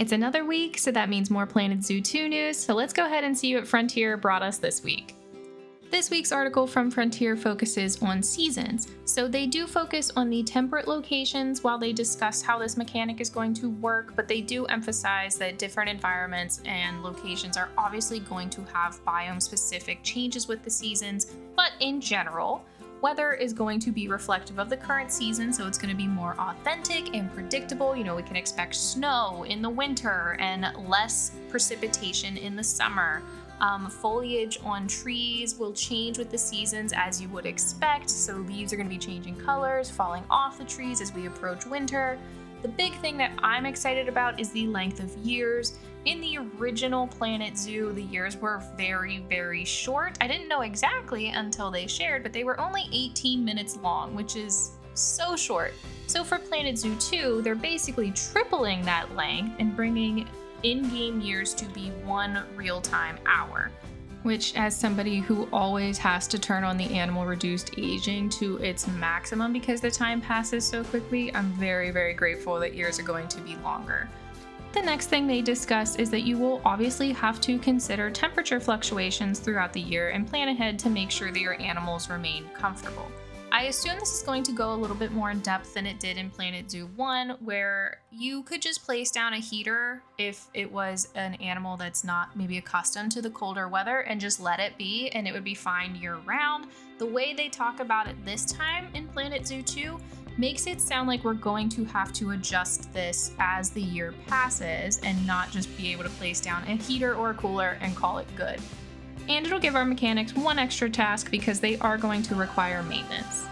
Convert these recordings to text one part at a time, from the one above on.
It's another week, so that means more Planet Zoo 2 news, so let's go ahead and see what Frontier brought us this week. This week's article from Frontier focuses on seasons, so they do focus on the temperate locations while they discuss how this mechanic is going to work, but they do emphasize that different environments and locations are obviously going to have biome-specific changes with the seasons, but in general, weather is going to be reflective of the current season, so it's going to be more authentic and predictable. We can expect snow in the winter and less precipitation in the summer. Foliage on trees will change with the seasons as you would expect, so leaves are going to be changing colors, falling off the trees as we approach winter. The big thing that I'm excited about is the length of years. In the original Planet Zoo, the years were very, very short. I didn't know exactly until they shared, but they were only 18 minutes long, which is so short. So for Planet Zoo 2, they're basically tripling that length and bringing in-game years to be 1 real-time hour, which, as somebody who always has to turn on the animal reduced aging to its maximum because the time passes so quickly, I'm very, very grateful that years are going to be longer. The next thing they discuss is that you will obviously have to consider temperature fluctuations throughout the year and plan ahead to make sure that your animals remain comfortable. I assume this is going to go a little bit more in depth than it did in Planet Zoo 1, where you could just place down a heater if it was an animal that's not maybe accustomed to the colder weather and just let it be, and it would be fine year round. The way they talk about it this time in Planet Zoo 2 makes it sound like we're going to have to adjust this as the year passes and not just be able to place down a heater or a cooler and call it good. And it'll give our mechanics one extra task because they are going to require maintenance.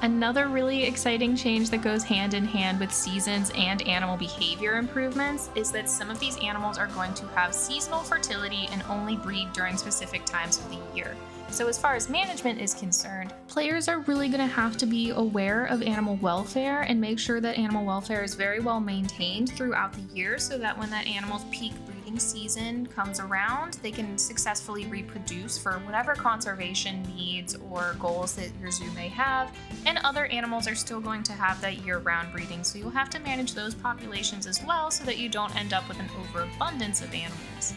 Another really exciting change that goes hand in hand with seasons and animal behavior improvements is that some of these animals are going to have seasonal fertility and only breed during specific times of the year. So as far as management is concerned, players are really going to have to be aware of animal welfare and make sure that animal welfare is very well maintained throughout the year so that when that animal's peak breeding season comes around, they can successfully reproduce for whatever conservation needs or goals that your zoo may have, and other animals are still going to have that year-round breeding, so you'll have to manage those populations as well so that you don't end up with an overabundance of animals.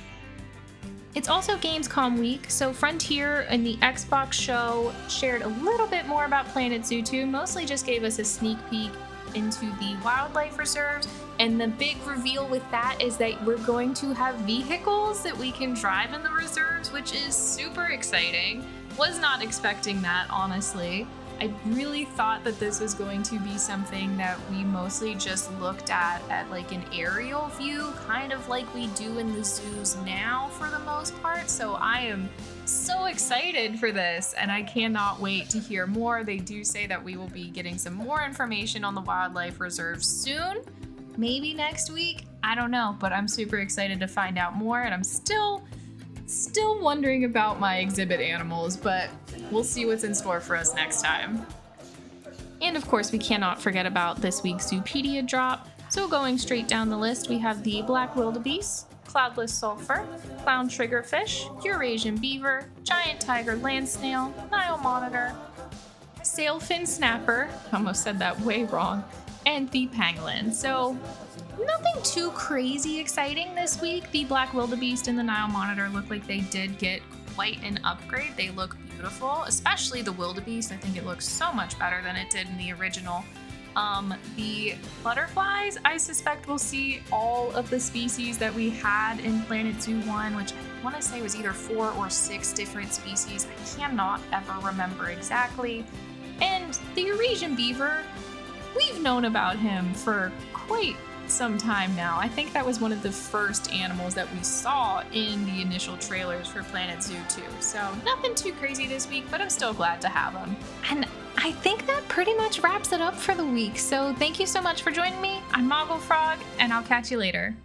It's also Gamescom week, so Frontier in the Xbox show shared a little bit more about Planet Zoo 2, mostly just gave us a sneak peek into the wildlife reserves, and the big reveal with that is that we're going to have vehicles that we can drive in the reserves, which is super exciting. Was not expecting that, honestly. I really thought that this was going to be something that we mostly just looked at like an aerial view, kind of like we do in the zoos now for the most part. So I am so excited for this and I cannot wait to hear more. They do say that we will be getting some more information on the wildlife reserve soon, maybe next week. I don't know, but I'm super excited to find out more, and I'm still wondering about my exhibit animals, but we'll see what's in store for us next time. And of course, we cannot forget about this week's Zoopedia drop. So going straight down the list, we have the black wildebeest, cloudless sulfur, clown triggerfish, Eurasian beaver, giant tiger land snail, Nile monitor, sailfin snapper, almost said that way wrong, and the pangolin. So nothing too crazy exciting this week. The black wildebeest and the Nile monitor look like they did get quite an upgrade. They look beautiful, especially the wildebeest. I think it looks so much better than it did in the original. The butterflies, I suspect we'll see all of the species that we had in Planet Zoo 1, which I want to say was either 4 or 6 different species. I cannot ever remember exactly. And the Eurasian beaver, we've known about him for quite some time now. I think that was one of the first animals that we saw in the initial trailers for Planet Zoo 2. So nothing too crazy this week, but I'm still glad to have them. And I think that pretty much wraps it up for the week. So thank you so much for joining me. I'm Moggle Frog, and I'll catch you later.